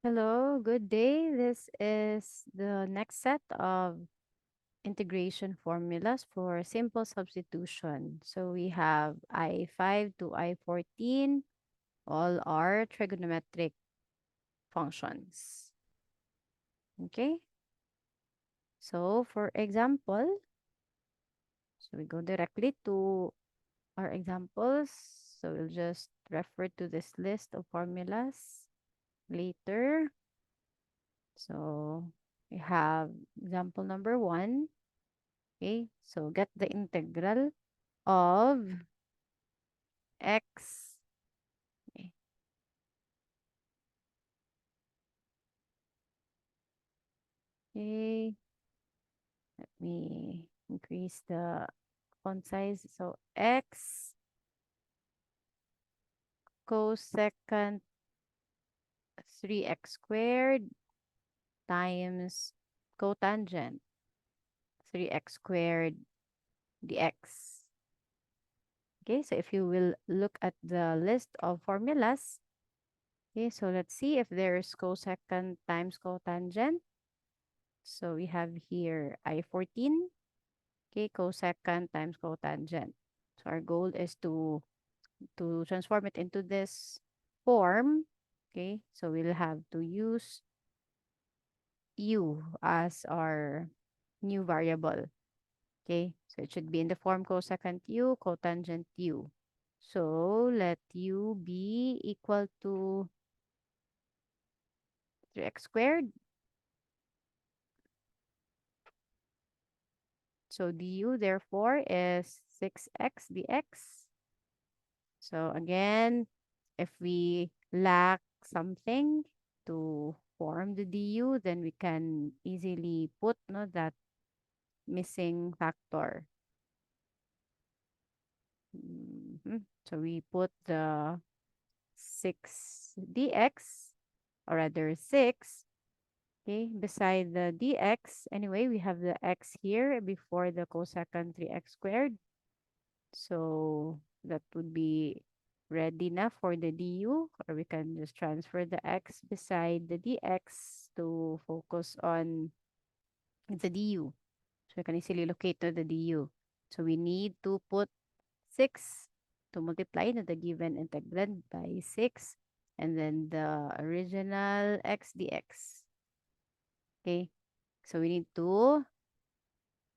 Hello, good day. This is the next set of integration formulas for simple substitution. So we have I5 to I14, all are trigonometric functions. Okay, so for example, so we go directly to our examples. So we'll just refer to this list of formulas later. So we have example number 1. Okay, so get the integral of x. Okay, okay, let me increase the font size. So x cosecant 3x squared times cotangent 3x squared dx. Okay, so if you will look at the list of formulas, okay, so let's see if there's cosecant times cotangent. So we have here I14. Okay, cosecant times cotangent. So our goal is to transform it into this form. Okay, so we'll have to use u as our new variable. Okay, so it should be in the form cosecant u, cotangent u. So let u be equal to 3x squared. So du therefore is 6x dx. So again, if we lack something to form the du, then we can easily put that missing factor. So we put the 6 dx, or rather 6, okay, beside the dx. Anyway, we have the x here before the cosecant 3x squared. So that would be ready na for the du, or we can just transfer the x beside the dx to focus on the du. So we can easily locate the du. So we need to put 6 to multiply the given integrand by 6 and then the original x dx. Okay, so we need to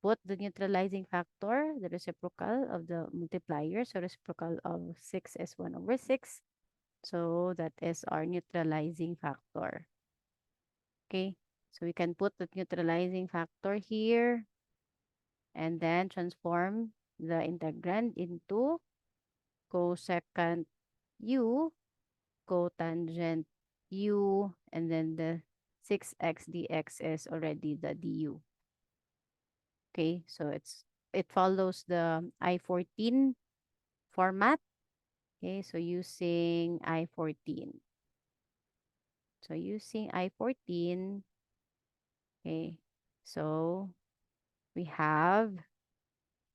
put the neutralizing factor, the reciprocal of the multiplier. So reciprocal of 6 is 1 over 6. So that is our neutralizing factor. Okay, so we can put the neutralizing factor here and then transform the integrand into cosecant u, cotangent u, and then the 6x dx is already the du. Okay, so it follows the I14 format. Okay, so using I14. So using I14, okay, so we have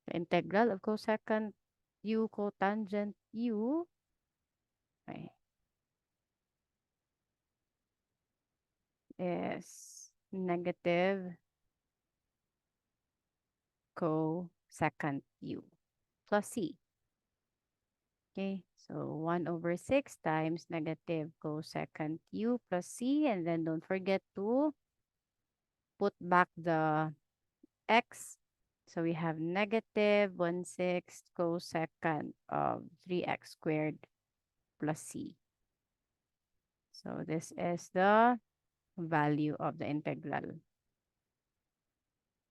the integral of cosecant u, cotangent u, okay, is negative cosecant u plus c. Okay, so 1 over 6 times negative cosecant u plus c. And then don't forget to put back the x. So we have negative 1/6 cosecant of 3x squared plus c. So this is the value of the integral,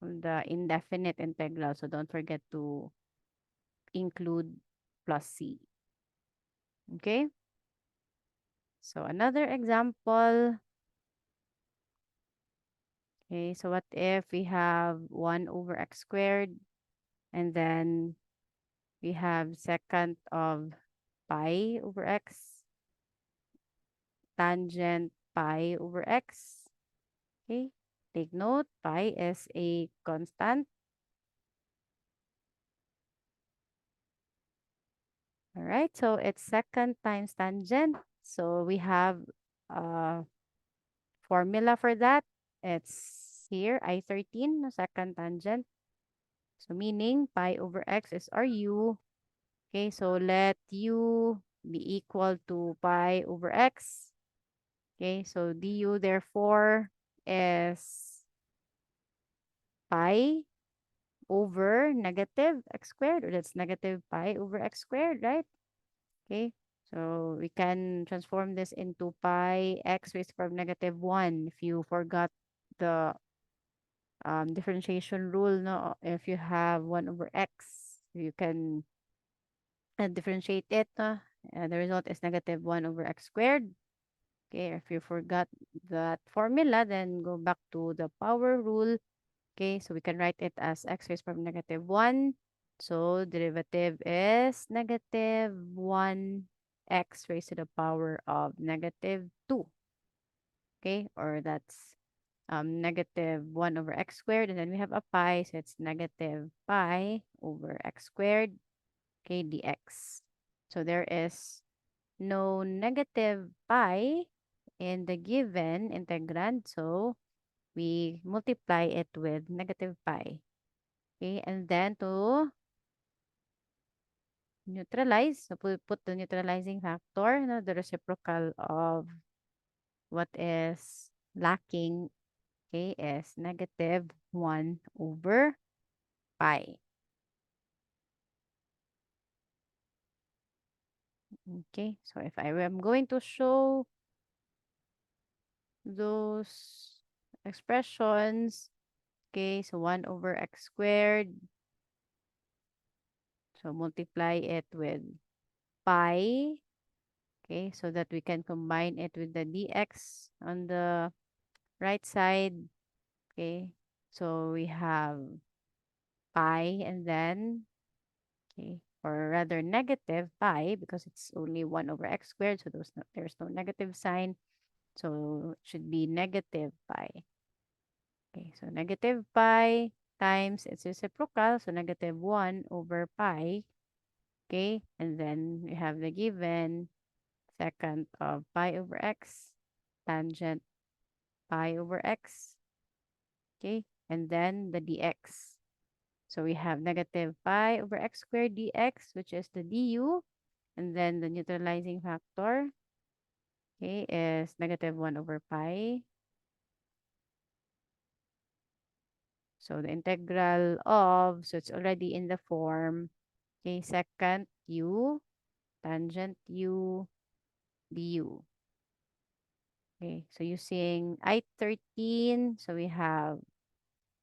the indefinite integral. So don't forget to include plus c. Okay? So another example. Okay, so what if we have 1 over x squared and then we have secant of pi over x, tangent pi over x. Okay, take note, pi is a constant. All right, so it's secant times tangent. So we have formula for that, it's here, I13, the second tangent. So meaning pi over x is our u. Okay, so let u be equal to pi over x. Okay, so du therefore is pi over negative x squared, or that's negative pi over x squared, right? Okay, so we can transform this into pi x raised to the power of negative 1 if you forgot the differentiation rule. No, if you have 1 over x, you can differentiate it. The result is negative 1 over x squared. Okay, if you forgot that formula, then go back to the power rule. Okay, so we can write it as x raised to the power of negative 1. So derivative is negative 1 x raised to the power of negative 2. Okay, or that's negative 1 over x squared. And then we have a pi, so it's negative pi over x squared, okay, dx. So there is no negative pi in the given integrand. So we multiply it with negative pi. Okay, and then to neutralize, so put the neutralizing factor, the reciprocal of what is lacking, okay, is negative 1 over pi. Okay, so if I am going to show those expressions, okay, so 1 over x squared, so multiply it with pi, okay, so that we can combine it with the dx on the right side, okay. So we have pi and then, okay, or rather negative pi because it's only 1 over x squared, so there's no negative sign. So it should be negative pi. Okay, so negative pi times its reciprocal, so negative 1 over pi. Okay, and then we have the given second of pi over x, tangent pi over x. Okay, and then the dx. So we have negative pi over x squared dx, which is the du, and then the neutralizing factor, okay, is negative 1 over pi. So the integral of, so it's already in the form, okay, second u, tangent u, du. Okay, so using I13, so we have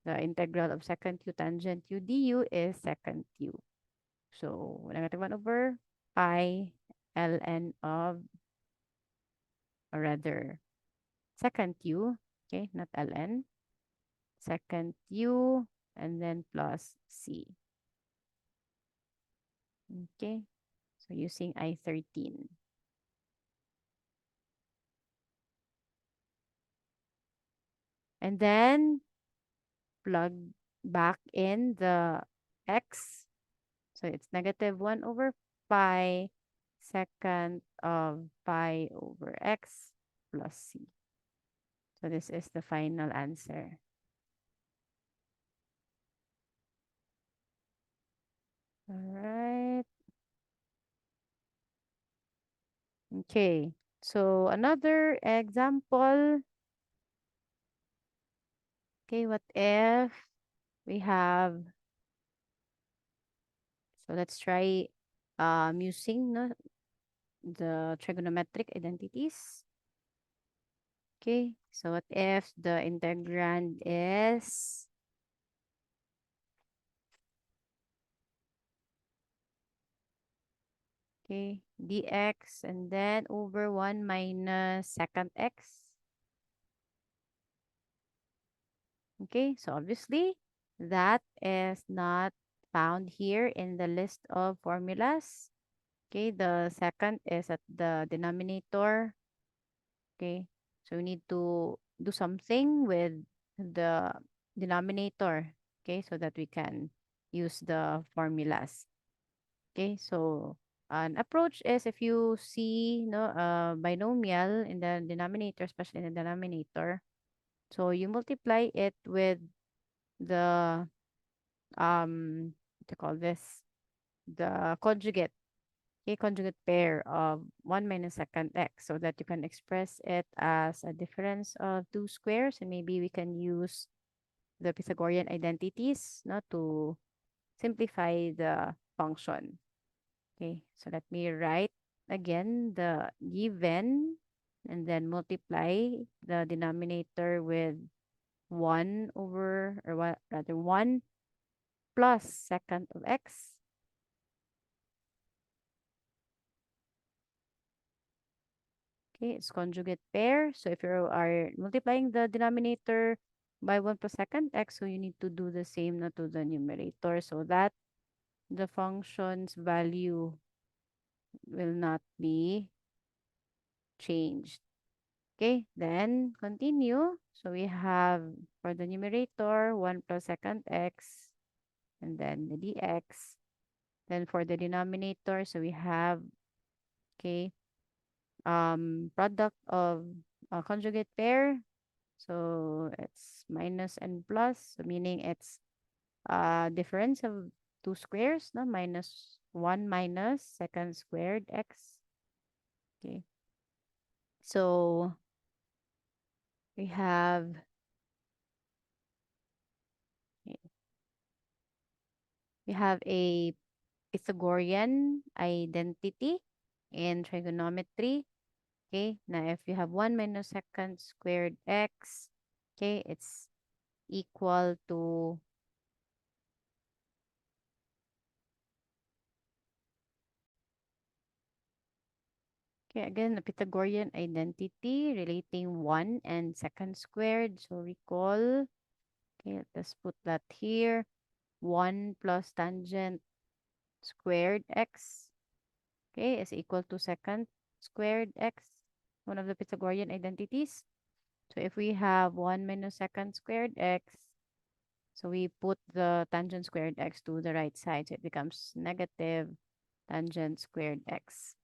the integral of second u tangent u du is second u. So negative 1 over pi ln of, or rather, second u, okay, not ln, second u, and then plus c. Okay, so using I13. And then plug back in the x. So it's negative 1 over pi second of pi over x plus c. So this is the final answer. All right. Okay. So another example. Okay, what if we have, so let's try using the trigonometric identities. Okay, so what if the integrand is, okay, dx and then over 1 minus second x. Okay, so obviously that is not found here in the list of formulas. Okay, the second is at the denominator. Okay, so we need to do something with the denominator. Okay, so that we can use the formulas. Okay, so An approach is if you see binomial in the denominator, especially in the denominator, so you multiply it with the what do you call this? The conjugate, okay, conjugate pair of 1 minus secant x, so that you can express it as a difference of two squares, and maybe we can use the Pythagorean identities, no, to simplify the function. Okay, so let me write again the given and then multiply the denominator with 1 over, or what, rather 1 plus secant of x. Okay, it's conjugate pair. So if you are multiplying the denominator by 1 plus secant x, so you need to do the same na to the numerator so that the function's value will not be changed. Okay, then continue. So we have for the numerator 1 plus secant x and then the dx. Then for the denominator, so we have, okay, product of a conjugate pair. So it's minus and plus, so meaning it's difference of two squares, no, minus 1 minus secant squared x. Okay, so we have, we have a Pythagorean identity in trigonometry. Okay, now if you have 1 minus secant squared x, okay, it's equal to, okay, again, the Pythagorean identity relating 1 and secant squared. So recall, okay, let's put that here. 1 plus tangent squared x, okay, is equal to secant squared x, one of the Pythagorean identities. So if we have 1 minus secant squared x, so we put the tangent squared x to the right side, so it becomes negative tangent squared x.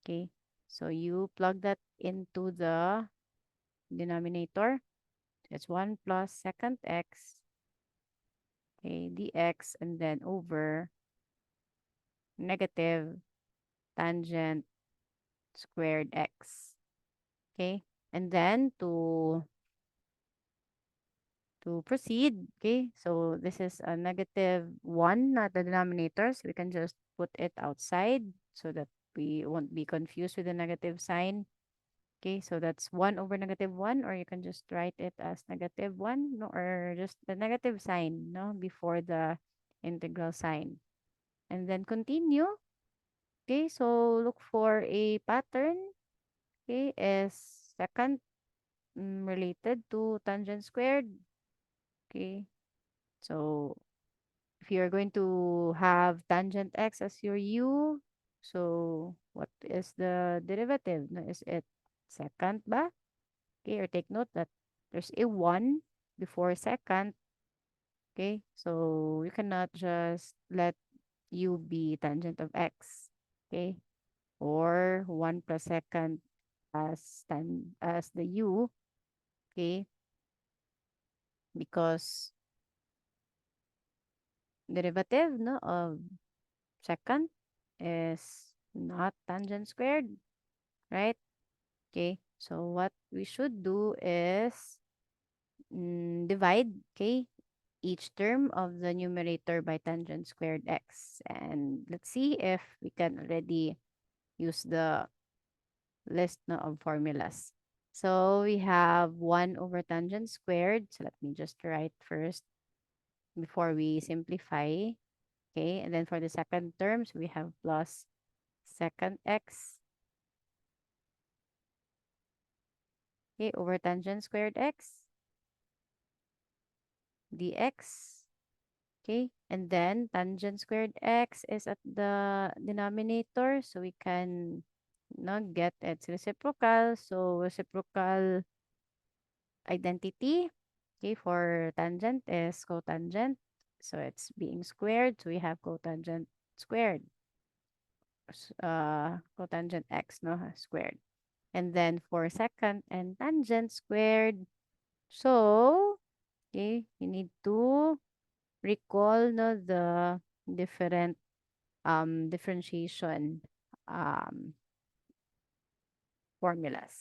Okay, so you plug that into the denominator. It's 1 plus secant x, okay, dx, and then over negative tangent squared x. Okay, and then to proceed, okay, so this is a negative 1, not the denominator, so we can just put it outside so that we won't be confused with the negative sign. Okay, so that's 1 over negative 1, or you can just write it as negative 1, no, or just the negative sign, no, before the integral sign. And then continue. Okay, so look for a pattern. Okay, is second related to tangent squared. Okay, so if you're going to have tangent x as your u, so what is the derivative? No, is it second ba? Okay, or take note that there's a 1 before second. Okay, so you cannot just let u be tangent of x. Okay, or 1 plus second as the u. Okay, because derivative, no, of second is not tangent squared, right? Okay, so what we should do is divide, okay, each term of the numerator by tangent squared x. And let's see if we can already use the list, no, of formulas. So we have 1 over tangent squared. So let me just write first before we simplify. Okay, and then for the second terms, we have plus secant x, okay, over tangent squared x dx. Okay, and then tangent squared x is at the denominator, so we can not get its reciprocal. So reciprocal identity, okay, for tangent is cotangent. So it's being squared, so we have cotangent squared. cotangent x, no, squared. And then for secant and tangent squared. So, okay, you need to recall, no, the different differentiation um formulas.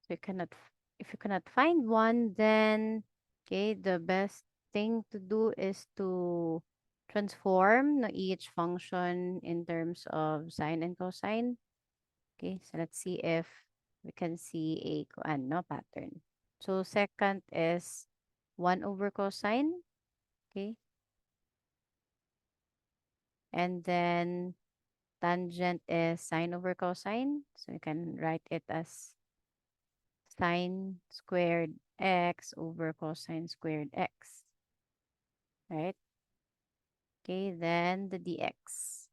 So if you cannot find one, then okay, the best thing to do is to transform, no, each function in terms of sine and cosine. Okay, so let's see if we can see a no pattern. So second is 1 over cosine. Okay, and then tangent is sine over cosine. So you can write it as sine squared x over cosine squared x, right? Okay, then the dx.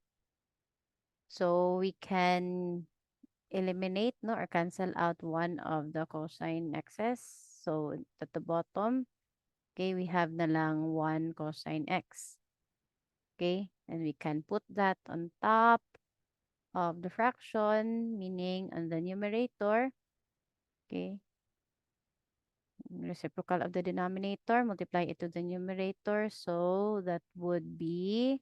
So we can eliminate, no, or cancel out one of the cosine x's. So at the bottom, okay, we have na lang 1 cosine x. Okay, and we can put that on top of the fraction, meaning on the numerator. Okay, reciprocal of the denominator, multiply it to the numerator. So that would be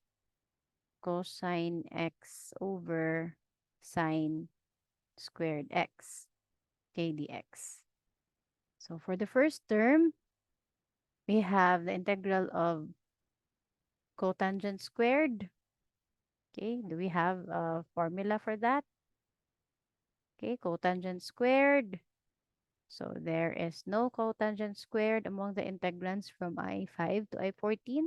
cosine x over sine squared x, k dx. So for the first term, we have the integral of cotangent squared. Okay, do we have a formula for that? Okay, cotangent squared. So there is no cotangent squared among the integrands from I5 to I14.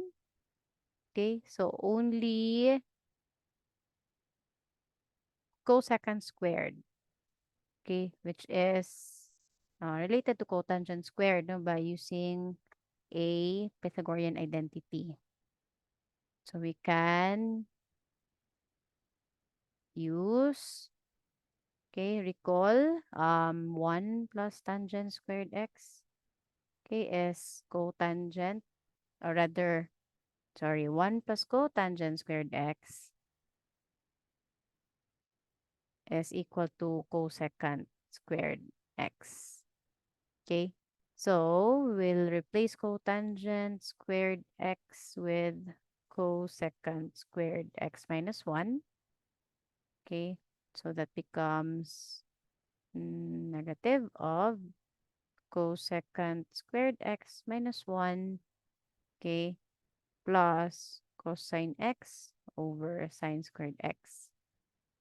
Okay, so only cosecant squared. Okay, which is related to cotangent squared, no, by using a Pythagorean identity. So we can use, okay, recall 1 plus tangent squared x, okay, is cotangent, or rather, sorry, 1 plus cotangent squared x is equal to cosecant squared x. Okay, so we'll replace cotangent squared x with cosecant squared x minus 1. Okay, so that becomes negative of cosecant squared x minus 1, okay, plus cosine x over sine squared x.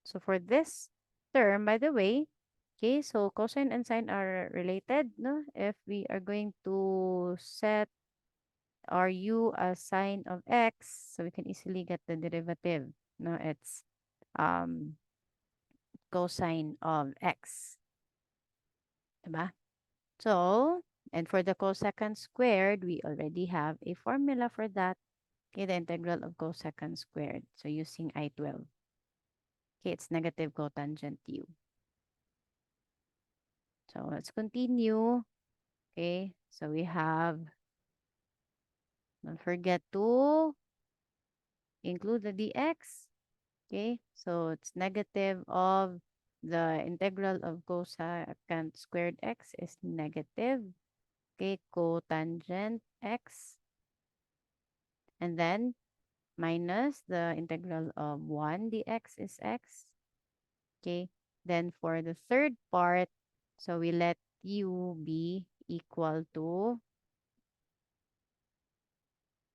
So for this term, by the way, okay, so cosine and sine are related, no? If we are going to set our u as sine of x, so we can easily get the derivative, no? It's um, cosine of x, diba? So, and for the cosecant squared, we already have a formula for that. Okay, the integral of cosecant squared. So using I12. Okay, it's negative cotangent u. So let's continue. Okay, so we have, don't forget to include the dx. Okay, so it's negative of the integral of cosecant squared x is negative. Okay, cotangent x. And then minus the integral of 1 dx is x. Okay, then for the third part, so we let u be equal to,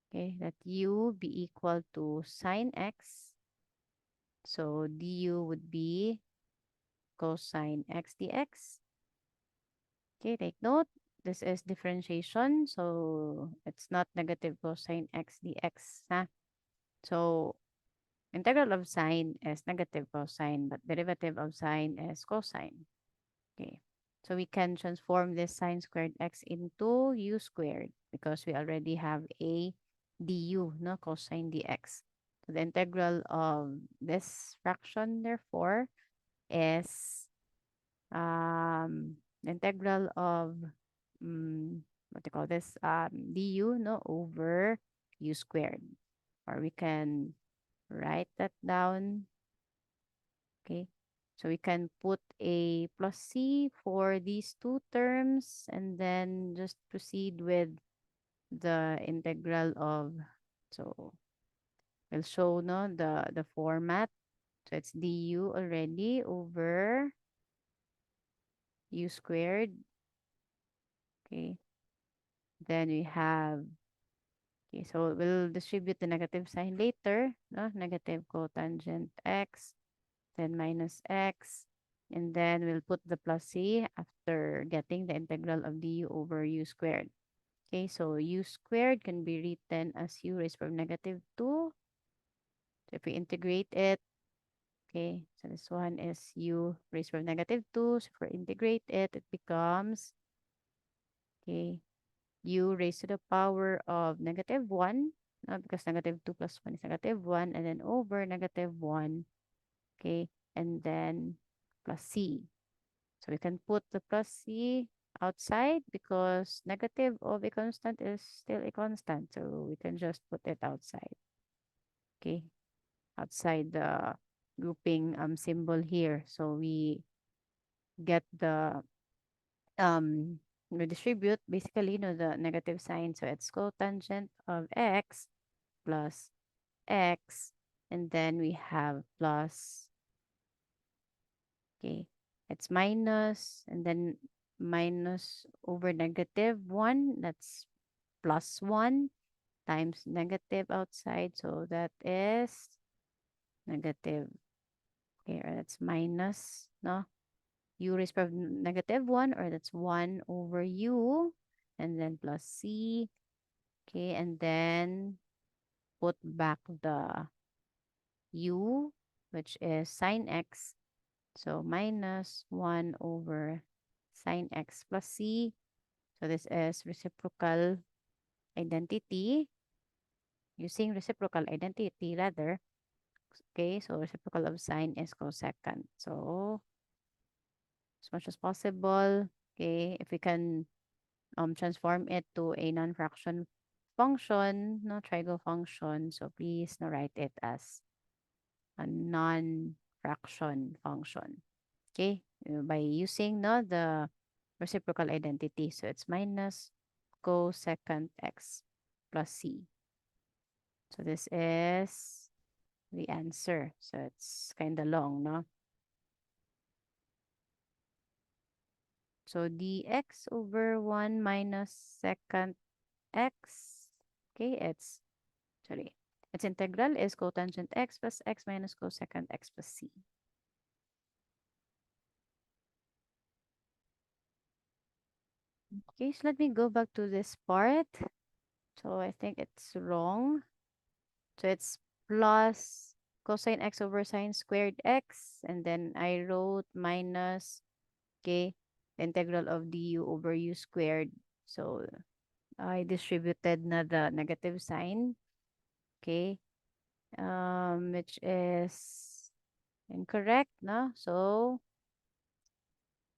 okay, let u be equal to sine x. So du would be cosine x dx. Okay, take note. This is differentiation, so it's not negative cosine x dx. Huh? So integral of sine is negative cosine, but derivative of sine is cosine. Okay. So we can transform this sine squared x into u squared because we already have a du, no, cosine dx. So the integral of this fraction, therefore, is the integral of what do you call this? Du, no, over u squared. Or we can write that down. Okay. So we can put a plus c for these two terms and then just proceed with the integral of, so we'll show no the format. So it's du already over u squared. Okay. Then we have, okay, so we'll distribute the negative sign later. No? Negative cotangent x, then minus x. And then we'll put the plus c after getting the integral of du over u squared. Okay, so u squared can be written as u raised from negative 2. So if we integrate it, okay, so this one is u raised from negative 2. So if we integrate it, it becomes, okay, u raised to the power of negative 1, because negative 2 plus 1 is negative 1, and then over negative 1, okay, and then plus c. So we can put the plus c outside because negative of a constant is still a constant. So we can just put it outside, okay, outside the grouping symbol here. So we get the we distribute basically, the negative sign. So it's cotangent of x plus x, and then we have plus, okay, it's minus, and then minus over negative 1, that's plus 1 times negative outside. So that is negative, okay, or that's minus, no? U raised by negative 1, or that's 1 over u, and then plus c, okay, and then put back the u, which is sine x. So minus 1 over sine x plus c. So this is reciprocal identity. Using reciprocal identity, rather. Okay, so reciprocal of sine is cosecant. So as much as possible, okay, if we can transform it to a non-fraction function, no trigo function, so please no write it as a non-fraction function. Okay, by using no the reciprocal identity, so it's minus cosecant x plus c. So this is the answer. So it's kind of long, no? So dx over 1 minus secant x. Okay, its integral is cotangent x plus x minus cosecant x plus c. Okay, so let me go back to this part. So I think it's wrong. So it's plus cosine x over sine squared x. And then I wrote minus, okay, the integral of du over u squared. So I distributed na the negative sign. Okay. Which is incorrect, no? So,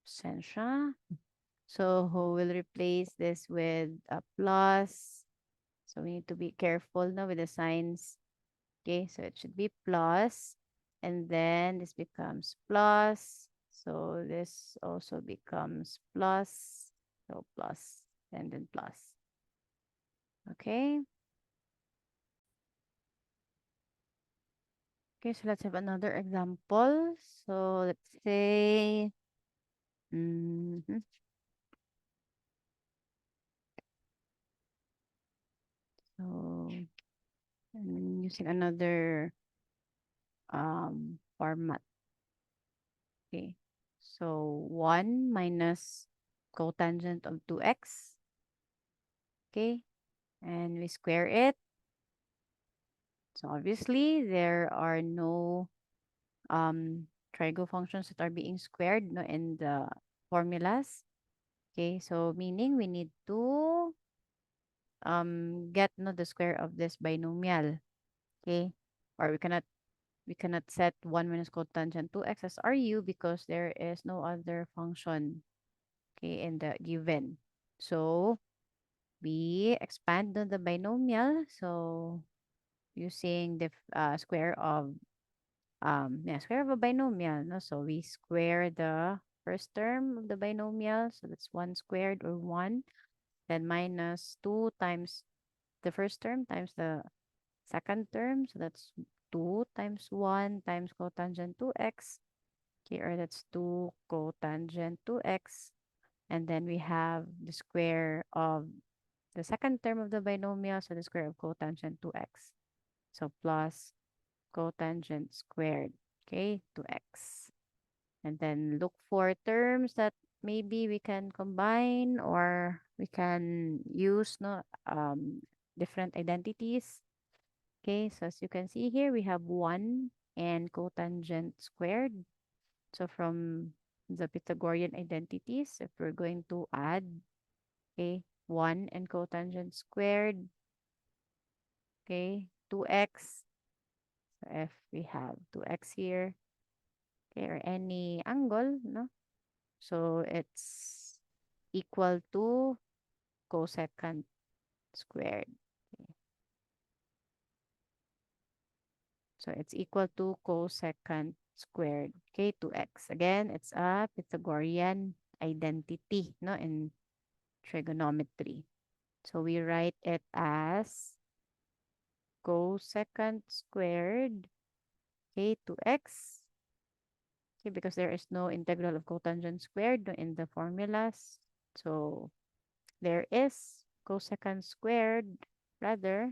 pasensya. So we'll replace this with a plus. So we need to be careful now with the signs. Okay, so it should be plus. And then this becomes plus. So this also becomes plus. So plus and then plus. Okay. Okay, so let's have another example. So let's say, mhm, so I'm using another format. Okay. So 1 minus cotangent of 2x. Okay. And we square it. So obviously there are no trigo functions that are being squared, no, in the formulas. Okay, so meaning we need to get, no, the square of this binomial. Okay. Or we cannot set 1 minus cotangent 2x as RU because there is no other function, okay, in the given. So we expand on the binomial. So using the square of square of a binomial. No? So we square the first term of the binomial. So that's 1 squared or 1. Then minus 2 times the first term times the second term. So that's 2 times 1 times cotangent 2x. Okay, or that's 2 cotangent 2x. And then we have the square of the second term of the binomial. So the square of cotangent 2x. So plus cotangent squared, okay, 2x. And then look for terms that maybe we can combine or we can use different identities. Okay, so as you can see here, we have 1 and cotangent squared. So from the Pythagorean identities, if we're going to add, okay, 1 and cotangent squared, okay, 2x. So if we have 2x here, okay, or any angle, no? So it's equal to cosecant squared. Okay. So it's equal to cosecant squared, okay, 2x. Again, it's a Pythagorean identity, no, in trigonometry. So we write it as cosecant squared, okay, 2x. Okay, because there is no integral of cotangent squared no, in the formulas. So there is cosecant squared, rather,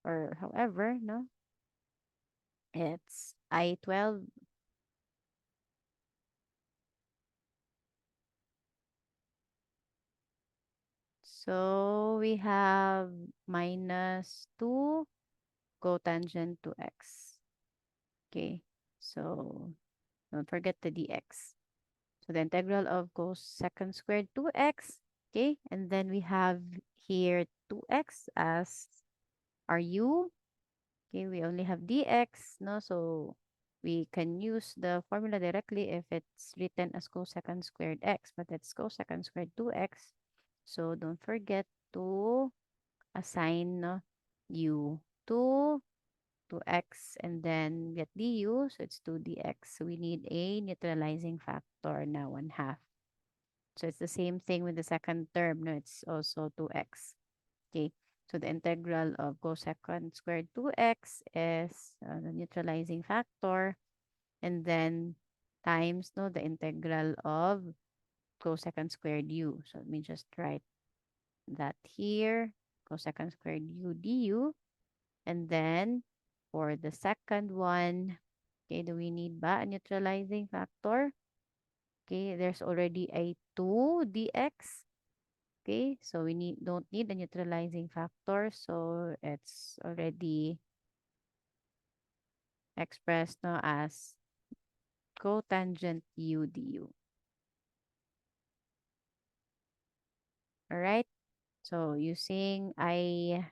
or however, no, it's I12. So we have minus 2 cotangent to x. Okay, so don't forget the dx. So the integral of cosecant squared 2x. Okay, and then we have here 2x as our u. Okay, we only have dx, no? So we can use the formula directly if it's written as cosecant squared x, but it's cosecant squared 2x. So don't forget to assign u to x and then get du. So it's 2 dx. So we need a neutralizing factor na 1/2. So it's the same thing with the second term. No, it's also 2x. Okay. So the integral of cosecant squared 2x is the neutralizing factor. And then times no the integral of cosecant squared u. So let me just write that here. Cosecant squared u du. And then for the second one, okay, do we need ba a neutralizing factor? Okay, there's already a 2 dx. Okay, so we don't need a neutralizing factor. So it's already expressed no, as cotangent u du. All right. So using I12,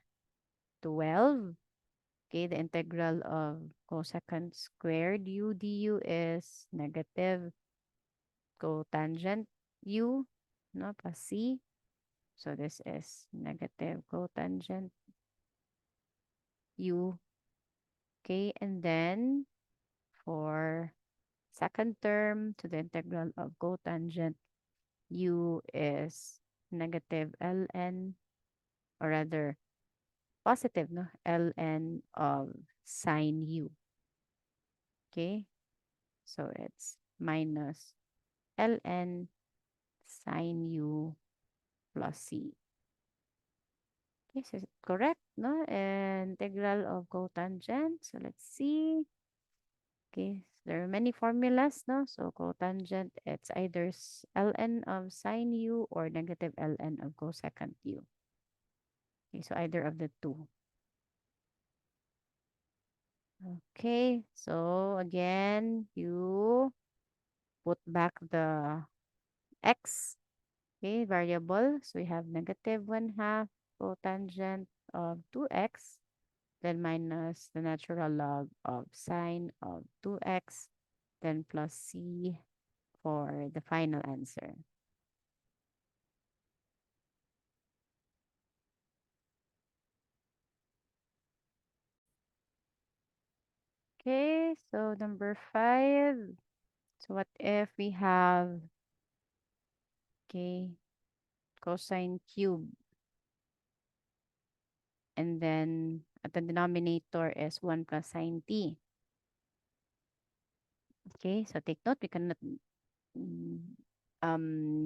okay, the integral of cosecant squared u du is negative cotangent u, no, plus c. So this is negative cotangent u. Okay, and then for second term, to the integral of cotangent u is negative ln, or rather positive, no, ln of sine u. Okay, so it's minus ln sine u plus c. Okay, so is it correct, no? And integral of cotangent. So let's see. Okay, so there are many formulas, no? So cotangent, it's either ln of sine u or negative ln of cosecant u. Okay, so either of the two. Okay, so again, you put back the x, okay, variable. So we have negative 1/2 cotangent of 2x, then minus the natural log of sine of 2x, then plus c for the final answer. Okay, so number 5. So what if we have, okay, cosine cube, and then at the denominator is 1 plus sine t. Okay, so take note, we cannot mm,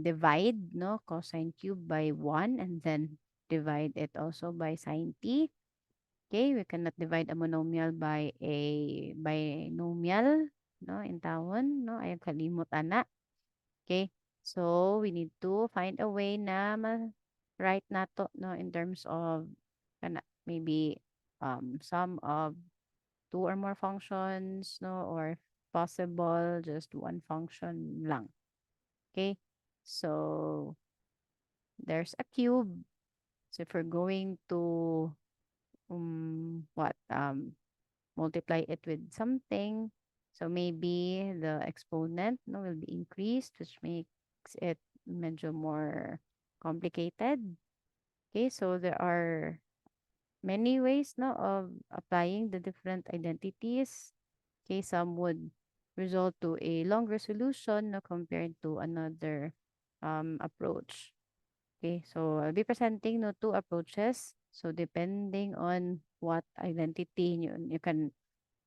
divide no cosine cube by 1 and then divide it also by sine t. Okay, we cannot divide a monomial by a binomial, no, in tawon, no, ay kalimot ana. Okay, so we need to find a way na write nato, no, in terms of maybe sum of two or more functions, no, or possible just one function lang. Okay, so there's a cube. So if we're going to what multiply it with something, so maybe the exponent no will be increased, which makes it medyo more complicated. Okay, so there are many ways no of applying the different identities. Okay, some would result to a longer solution no, compared to another approach. Okay, so I'll be presenting no two approaches. So depending on what identity you can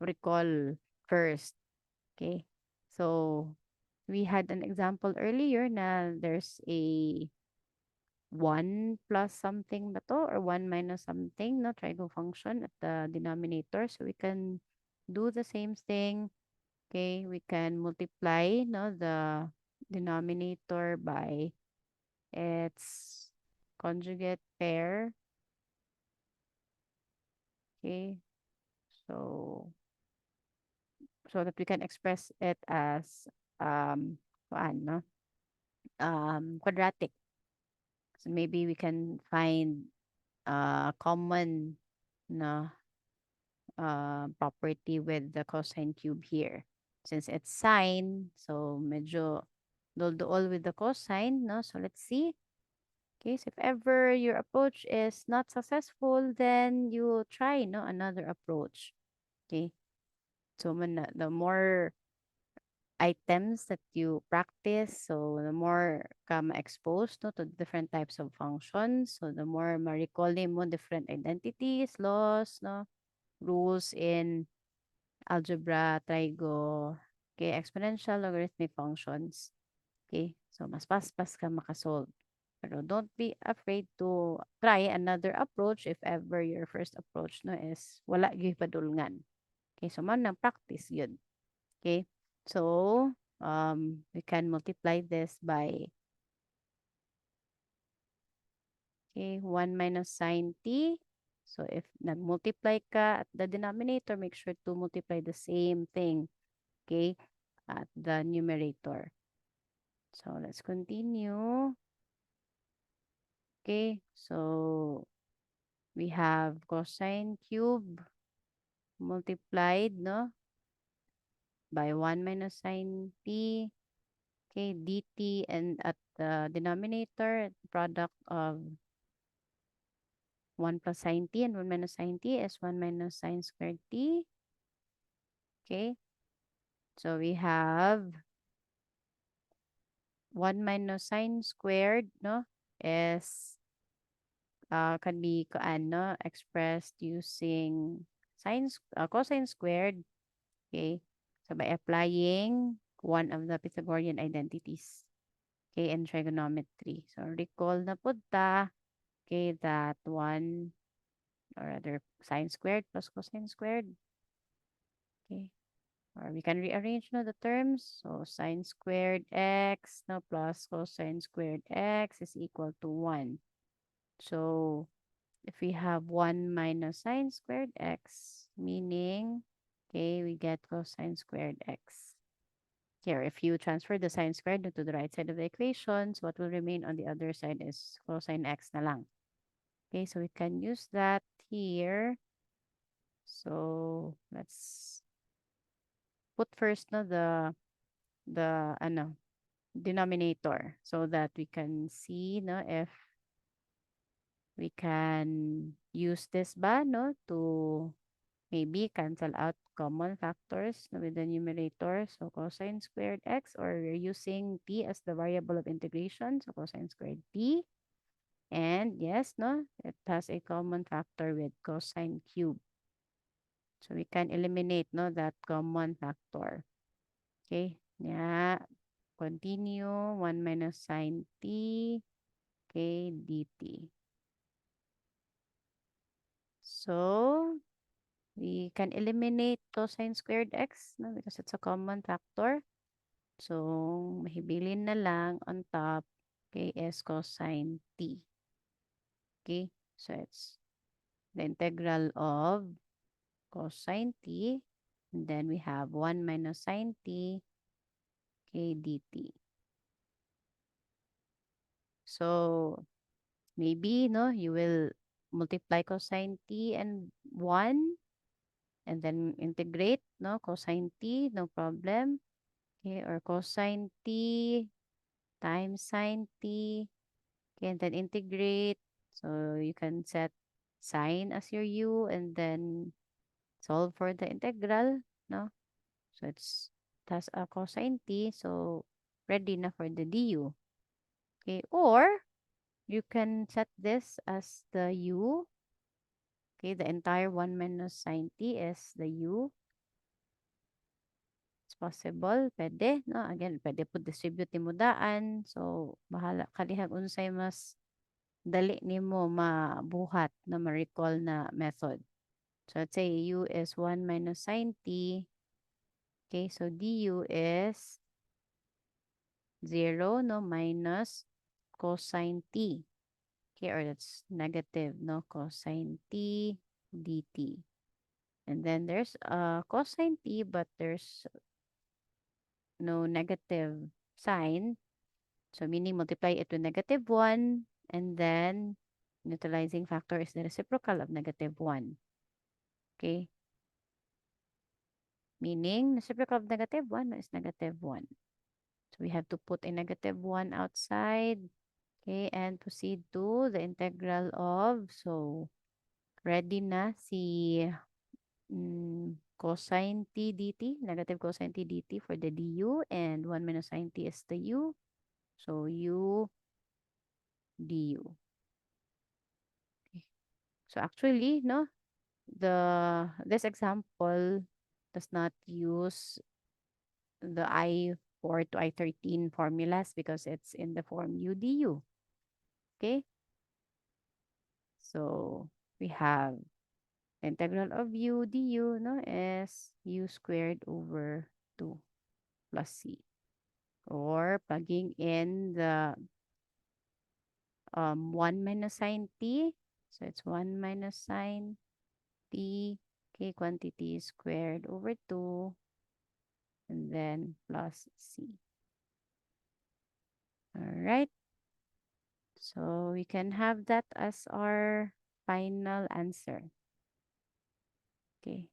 recall first. Okay, so we had an example earlier na there's a 1 plus something ba to or 1 minus something no trigo function at the denominator. So we can do the same thing. Okay, we can multiply no the denominator by its conjugate pair. Okay, so that we can express it as ano, quadratic. So maybe we can find common na property with the cosine cube here. Since it's sine, so medyo dull with the cosine, no? So let's see. Okay, so if ever your approach is not successful, then you try no another approach. Okay, so the more items that you practice, so the more ka ma-exposed no, to different types of functions, so the more ma-recall mo different identities, laws, no, rules in algebra, trigo, okay, exponential, logarithmic functions. Okay, so mas paspas ka makasolve. Pero don't be afraid to try another approach if ever your first approach no is wala gyud padulngan. Okay, so man nang practice yun. Okay, so we can multiply this by okay 1 minus sine t. So if nag-multiply ka at the denominator, make sure to multiply the same thing, okay, at the numerator. So let's continue. Okay, so we have cosine cube multiplied no by 1 minus sine t, okay, dt, and at the denominator, product of 1 plus sine t and 1 minus sine t is 1 minus sine squared t. Okay, so we have 1 minus sine squared no is can be expressed using cosine squared. Okay, so by applying one of the Pythagorean identities, okay, in trigonometry. So recall na po okay, that one or rather sine squared plus cosine squared. Okay, or we can rearrange no the terms. So sine squared x no plus cosine squared x is equal to 1. So if we have 1 minus sine squared x, meaning, okay, we get cosine squared x. Here, if you transfer the sine squared to the right side of the equation, so what will remain on the other side is cosine x na lang. Okay, so we can use that here. So let's put first no the denominator so that we can see no if we can use this ba no to maybe cancel out common factors with the numerator. So cosine squared x, or we're using t as the variable of integration. So cosine squared t. And yes, no, it has a common factor with cosine cube. So we can eliminate, no, that common factor. Okay. Yeah. Continue. 1 minus sine t. Okay, dt. So we can eliminate cosine squared x, no, because it's a common factor. So mahibilin na lang on top, okay, is cosine t. Okay, so it's the integral of cosine t, and then we have 1 minus sine t, okay, dt. So maybe, no, you will multiply cosine t and 1, and then integrate, no, cosine t, no problem. Okay, or cosine t times sine t. Okay, and then integrate. So you can set sine as your u and then solve for the integral, no? So it has a cosine t, so ready na for the du. Okay, or you can set this as the u. Okay, the entire 1 minus sine t is the u. It's possible, pwede, no? Again, pwede po distribute mo daan. So, bahala kalihag unsay mas dali nimo mabuhat na ma-recall na method. So, let's say u is 1 minus sine t. Okay, so du is 0, no, minus cosine t. Okay, or that's negative, no, cosine t dt. And then there's cosine t, but there's no negative sign. So meaning multiply it with negative 1, and then neutralizing factor is the reciprocal of negative 1. Okay? Meaning reciprocal of negative 1 is negative 1. So we have to put a negative 1 outside. Okay, and proceed to the integral of, so ready na si cosine t dt, negative cosine t dt for the du, and 1 minus sine t is the u. So u du. Okay. So actually, no, this example does not use the I4 to I13 formulas because it's in the form u du. Okay? So we have integral of u du, no, is u squared over 2 plus c. Or plugging in the 1 minus sine t. So it's 1 minus sine t, okay, quantity squared over 2, and then plus c. All right. So we can have that as our final answer. Okay.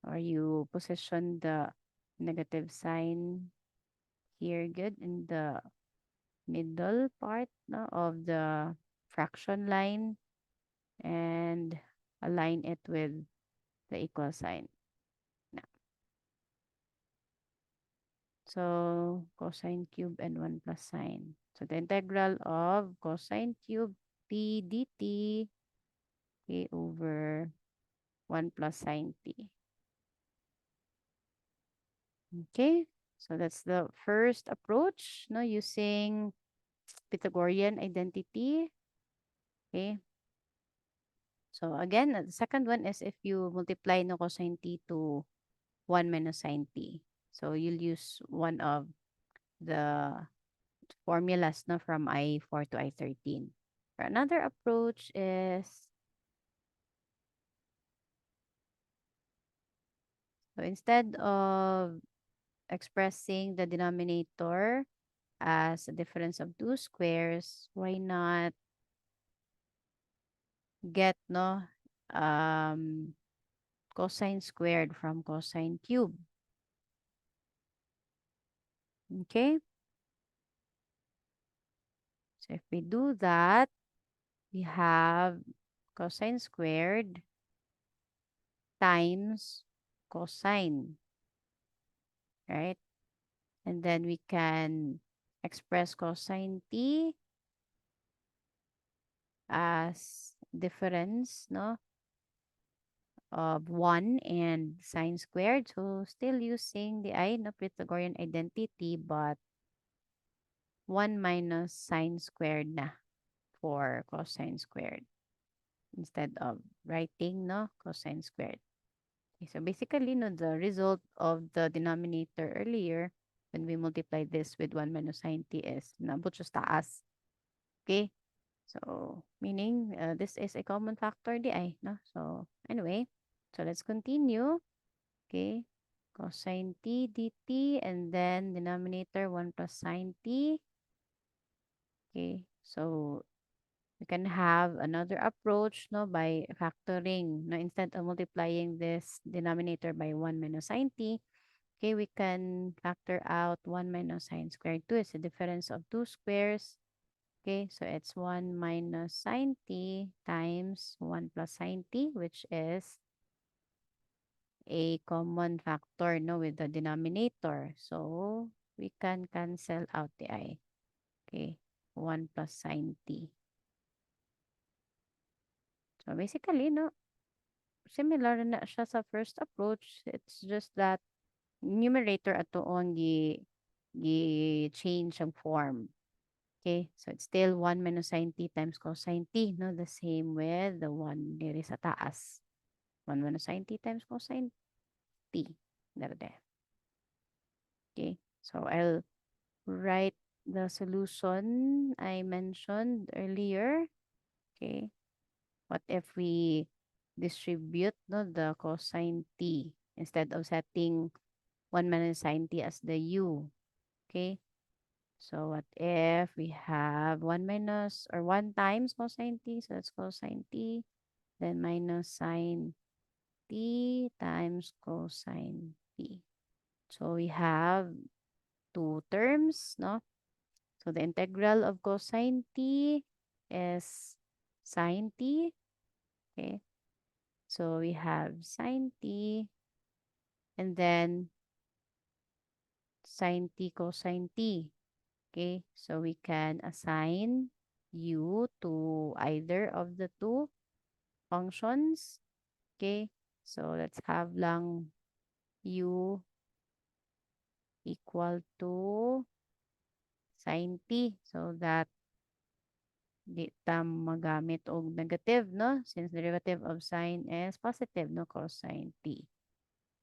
Or you position the negative sign here good in the middle part, no, of the fraction line, and align it with the equal sign. Now, so cosine cube and 1 plus sine. So the integral of cosine cube t dt, okay, over 1 plus sine t. Okay, so that's the first approach, no, using Pythagorean identity. Okay. So again, the second one is if you multiply no cosine t to 1 minus sine t. So you'll use one of the formulas, no, from I4 to I13. Or another approach is, so instead of expressing the denominator as a difference of two squares, why not get, no, cosine squared from cosine cube? Okay. So if we do that, we have cosine squared times cosine, right? And then we can express cosine t as difference, no, of 1 and sine squared. So still using the no, Pythagorean identity, but 1 minus sine squared na for cosine squared instead of writing, no, cosine squared. Okay, so basically, no, the result of the denominator earlier when we multiply this with 1 minus sine t is naabot siya sa taas. Okay? So, meaning this is a common factor di ay, no? So, anyway, so let's continue. Okay? Cosine t dt and then denominator 1 plus sine t. Okay? So, we can have another approach, no, by factoring. No, instead of multiplying this denominator by 1 minus sine t, okay, we can factor out 1 minus sine squared 2. It's a difference of 2 squares. Okay, so it's 1 minus sine t times 1 plus sine t, which is a common factor, no, with the denominator. So, we can cancel out the I. Okay, 1 plus sine t. So, basically, no, similar na siya sa first approach. It's just that numerator ato on change ang form. Okay, so it's still 1 minus sine t times cosine t, no? The same with the one diri sa taas. 1 minus sine t times cosine t. There. Okay, so I'll write the solution I mentioned earlier. Okay, what if we distribute, no, the cosine t instead of setting 1 minus sine t as the u? Okay, so what if we have 1 minus or 1 times cosine t? So that's cosine t. Then minus sine t times cosine t. So we have two terms, no? So the integral of cosine t is sine t. Okay. So we have sine t and then sine t cosine t. Okay, so we can assign u to either of the two functions. Okay, so let's have lang u equal to sine t so that di ta magamit og negative, no? Since derivative of sine is positive, no? Cosine t.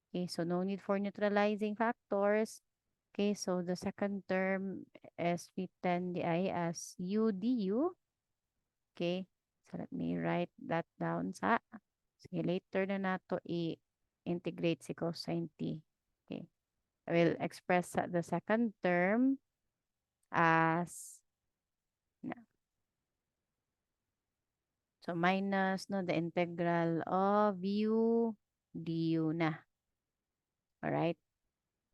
Okay, so no need for neutralizing factors. Okay, so the second term is written di as u du. Okay, so let me write that down sa. Sige, later na nato i-integrate si cosine t. Okay, I will express the second term as, na. So minus, no, the integral of u du na. Alright,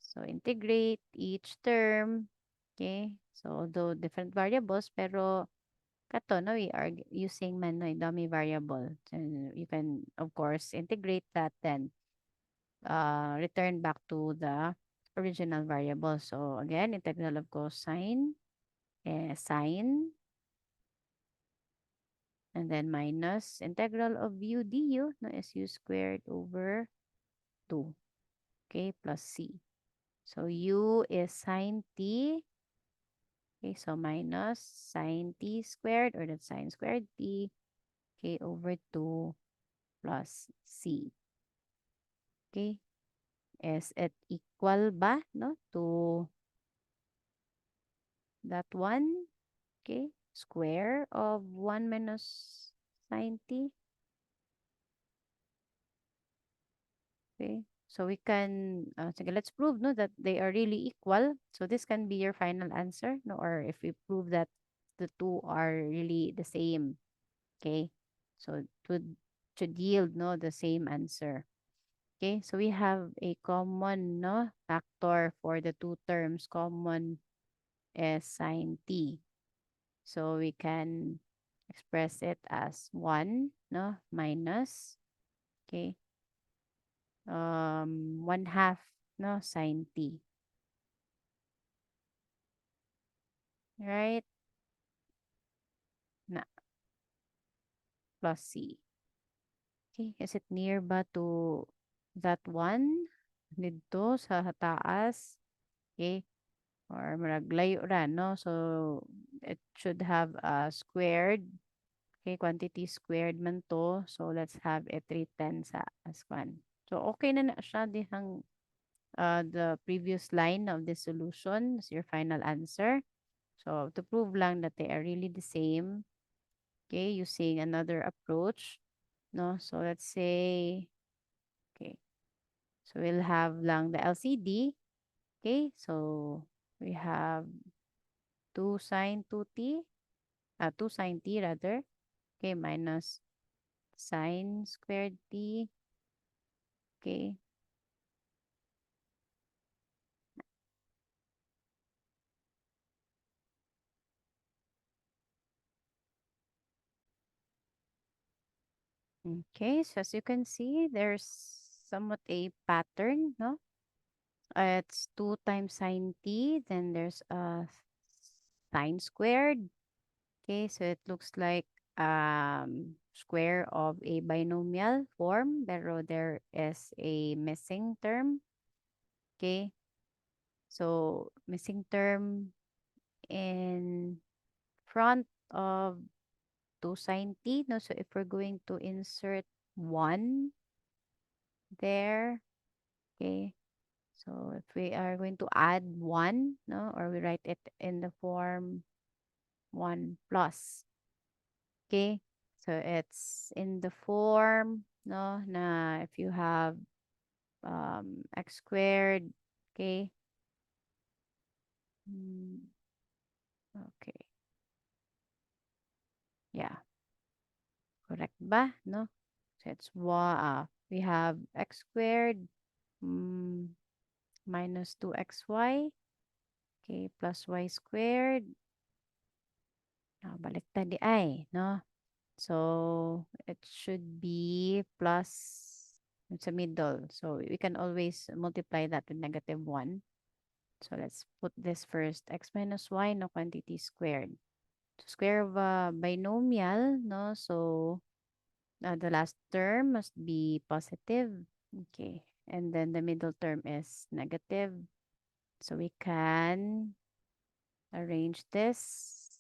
so integrate each term. Okay, so although different variables, pero kato, no, we are using man, no, a dummy variable. And you can, of course, integrate that then return back to the original variable. So again, integral of cosine, sine, and then minus integral of u du, no, is u squared over 2, okay, plus c. So u is sine t, okay, so minus sine t squared, or that's sine squared t, okay, over 2 plus c. Okay, is it equal ba, no, to that one? Okay, square of 1 minus sine t. Okay, so we can, sige, let's prove, no, that they are really equal. So this can be your final answer, no, or if we prove that the two are really the same. Okay, so it should yield, no, the same answer. Okay, so we have a common, no, factor for the two terms. Common is sine t. So we can express it as 1, no, minus, okay, 1 half, no, sine t. Right? Na, plus c. Okay, is it near ba to that one? Dito sa taas. Okay, or marag layo ra, no? So, it should have a squared. Okay, quantity squared man to. So, let's have it written sa as one. So, okay na siya dihang the previous line of the solution is your final answer. So, to prove lang that they are really the same, okay, using another approach, no? So, let's say, okay, so we'll have lang the LCD, okay? So, we have 2 sine 2t, 2 sine t rather, okay, minus sine squared t, okay? Okay, so as you can see, there's somewhat a pattern, no? It's 2 times sine t, then there's a sine squared. Okay, so it looks like square of a binomial form, pero there is a missing term. Okay, so missing term in front of 2 sine t, no? So if we're going to insert 1 there, okay, so if we are going to add 1, no, or we write it in the form 1 plus. Okay? So it's in the form, no, na if you have x squared, okay? Mm, okay. Yeah, correct ba, no? So it's we have x squared mm, minus 2xy, okay, plus y squared. Baliktad di ay, no? So it should be plus it's a middle. So we can always multiply that with negative 1. So let's put this first. X minus y, no, quantity squared. So square of a binomial, no? So the last term must be positive. Okay. And then the middle term is negative. So we can arrange this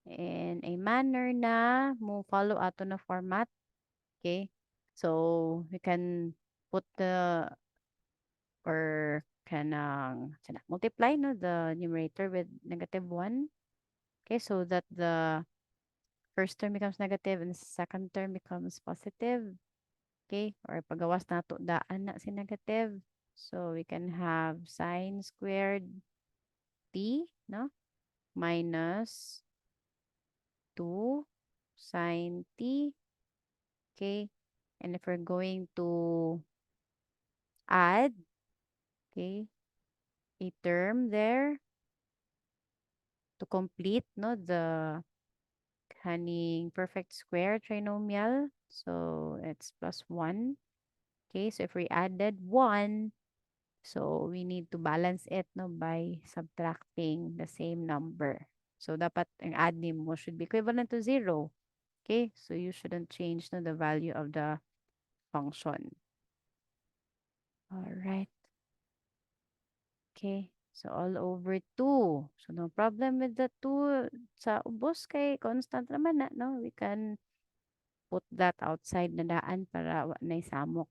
in a manner na mo follow ato na format. Okay. So we can put the or can multiply no the numerator with negative 1. Okay, so that the first term becomes negative and the second term becomes positive. Okay, or pagawas na to daan na si negative. So we can have sine squared t, no? Minus 2 sine t. Okay, and if we're going to add, okay, a term there to complete, no, the cunning perfect square trinomial. So it's plus 1. Okay, so if we added 1, so we need to balance it no by subtracting the same number. So dapat ang add mo should be equivalent to 0. Okay, so you shouldn't change no the value of the function. All right. Okay. So all over 2. So no problem with the 2 sa ubos kay constant naman na, no? We can put that outside na daan para wa na isamok.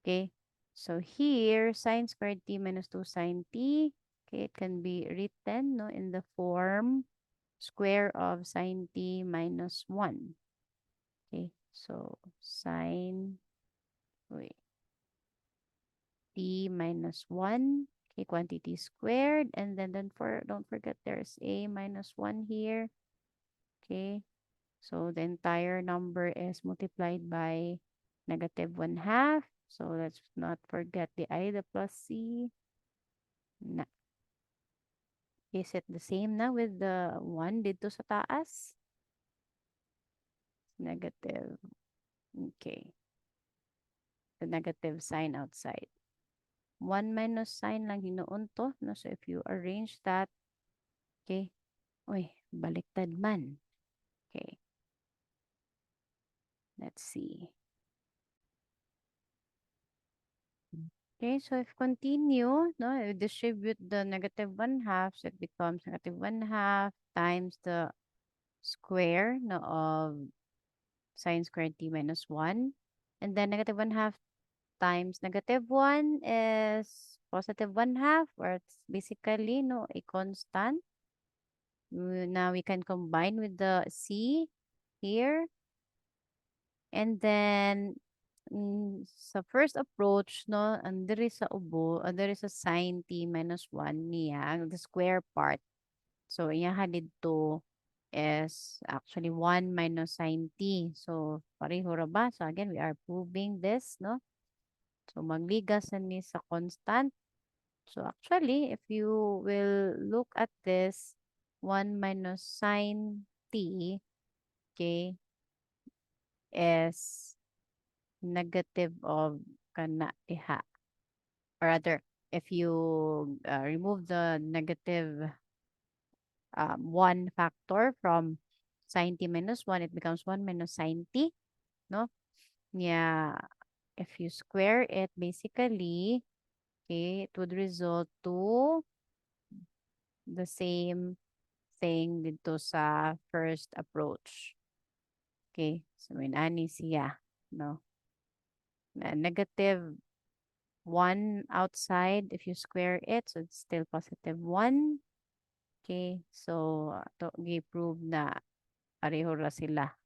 Okay. So here, sine squared t minus 2 sine t, okay, it can be written no, in the form square of sine t minus 1. Okay. So sine, wait, t minus 1. Okay, quantity squared. And then don't forget there's a minus 1 here. Okay. So the entire number is multiplied by negative 1 half. So let's not forget the I, the plus C. Na. Is it the same na with the 1 dito sa taas? Negative. Okay. the negative sign outside. 1 minus sign lang hinuon to. No? So if you arrange that, okay. Uy, baliktad man. Okay. Let's see. Okay, so if continue, no, distribute the negative 1/2, so it becomes negative 1/2 times the square, no, of sine squared t minus 1. And then negative 1/2 times negative 1 is positive 1/2, or it's basically, no, a constant. Now we can combine with the c here. And then, sa first approach, no, andiri sa ubo, andiri sa sine t minus 1 niya, the square part. So, iyaha dito is actually 1 minus sine t. So, pareho ra ba? So, again, we are proving this, no? So, magligas na ni sa constant. So, actually, if you will look at this, 1 minus sine t, okay, is negative of kana diha. Or rather, if you remove the negative 1 factor from sine t minus 1, it becomes 1 minus sine t, no? Yeah, if you square it, basically, okay, it would result to the same thing dito sa first approach. Okay, so may ani siya, no? Negative 1 outside, if you square it, so it's still positive 1. Okay, so to gi-prove na pareho ra sila.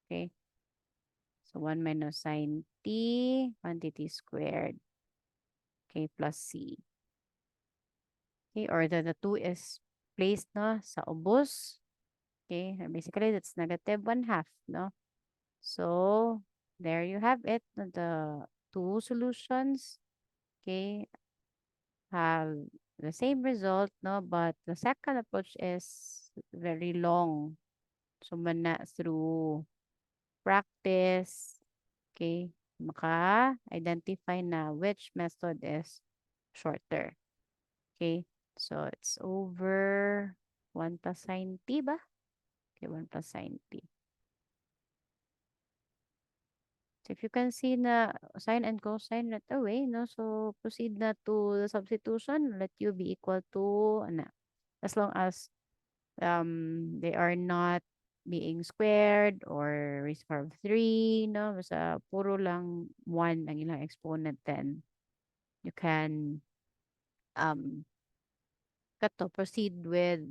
Okay, so 1 minus sine t quantity squared, okay, plus c. Okay, or the 2 is placed, no, sa ubos. Okay, basically that's negative 1/2, no? So there you have it, the two solutions, okay, have the same result, no? But the second approach is very long. So, mana through practice, okay, maka-identify na which method is shorter. Okay, so it's over 1 plus sine t ba? Okay, 1 plus sine t. So, if you can see na sine and cosine right away, no? So, proceed na to the substitution. Let u be equal to, ano, as long as they are not being squared or raised to the power of 3, no? Basta puro lang 1 ang ilang exponent, then you can proceed with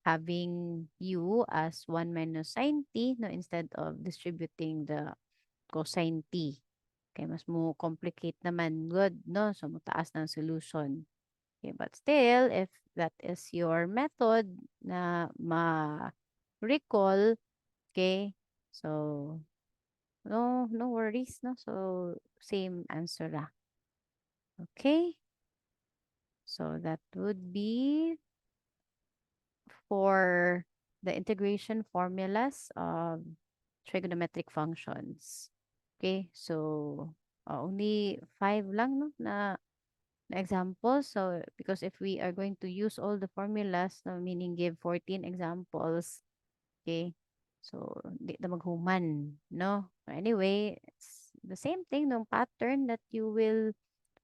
having u as 1 minus sine t, no, instead of distributing the cosine t. Okay, mas mo complicate naman, good, no? So, mataas ng solution. Okay, but still, if that is your method na ma-recall, okay, so no worries, no? So, same answer lah. Okay, so that would be for the integration formulas of trigonometric functions. Okay, so only 5 lang, no, na examples. So, because if we are going to use all the formulas, no, meaning give 14 examples, okay, so di na maghuman, no? Anyway, it's the same thing, no pattern that you will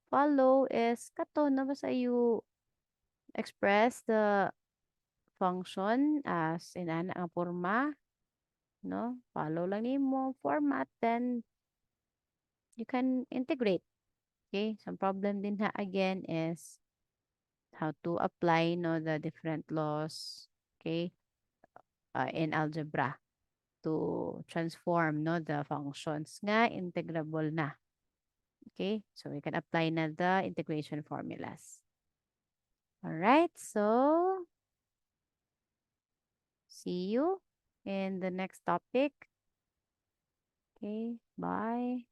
follow is kato na basta you express the function as in ana ang forma, no? Follow lang nimo format, then you can integrate. Okay, some problem din ha again is how to apply, no, the different laws, okay, in algebra to transform, no, the functions nga integrable na. Okay, so we can apply na the integration formulas. All right, so see you in the next topic. Okay, bye.